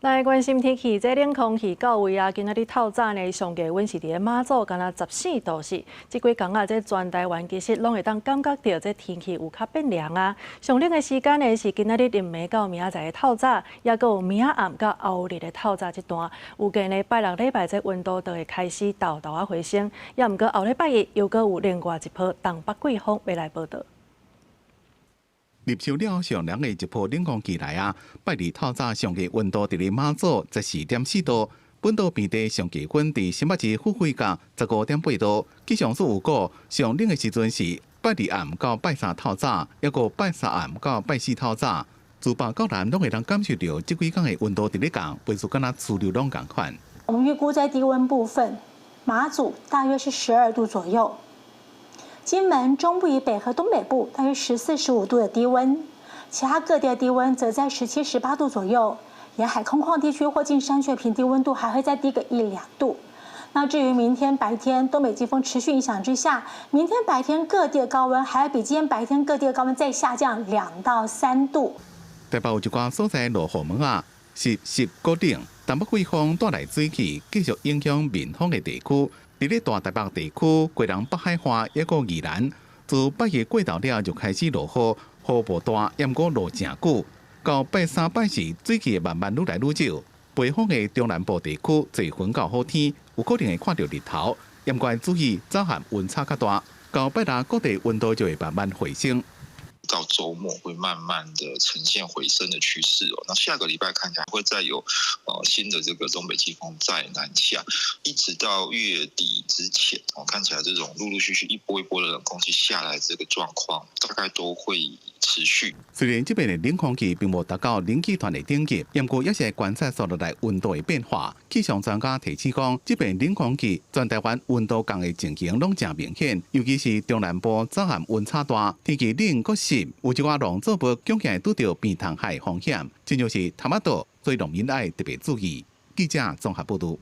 来关心天气，这冷空气到位啊！今仔日透早呢，上低温是伫个马祖，敢若14度。这几天啊，这全台湾其实拢会当感觉到这天气有较变凉啊。上冷的时间呢是今仔日临暝到明仔载的透早，也搁有明仔暗到后日的透早这段。有计呢，拜六礼拜这温度就会开始豆豆啊回升，也毋过后礼拜一又搁有另外一波东北季风要来报道。入秋了上凉的一波冷空气来啊！拜二透早上嘅温度伫咧马祖14.4度，本岛平地上低温伫新北市富贵港15.8度。气象署有讲，上冷的时阵是拜二暗到拜三透早，抑个拜三暗到拜四透早。自北到南拢会当感受到这几天的温度伫咧降，袂出敢若磁流拢共款。我们预估在低温部分，马祖大约是12度左右。金门中部以北和东北部大约14、15度的低温，其他各地的低温则在17、18度左右。沿海空旷地区或近山区平地温度还会再低个1、2度。那至于明天白天东北季风持续影响之下，明天白天各地的高温还要比今天白天各地的高温再下降2到3度。台北有一寡所在落雨门啊，是固定，东北季风带来水汽，继续影响闽方的地区。伫咧大台北地区，贵人北海岸抑个宜兰，自8月过头了就开始落雨，雨无大，也毋过落真久。到拜三、拜四，水汽慢慢愈来愈少。北方的中南部地区，侪云到好天，有可能会看到日头。也毋过注意，早晚温差较大。到拜六，各地温度就会慢慢回升。到周末会慢慢的呈现回升的趋势哦。那下个礼拜看起来会再有新的这个东北季风再南下，一直到月底之前看起来这种陆陆续续一波一波的冷空气下来这个状况，大概都会持续。虽然这边的冷空气并无达到冷气团的等级，不过也是会观察所落来温度的变化。气象专家提醒讲，这边冷空气全台湾温度降的情形拢真明显，尤其是中南部早晚温差大，天气冷搁湿，有一寡农作物恐惊会拄到病虫害风险。这就是潭仔岛，所以农民爱特别注意。记者综合报道。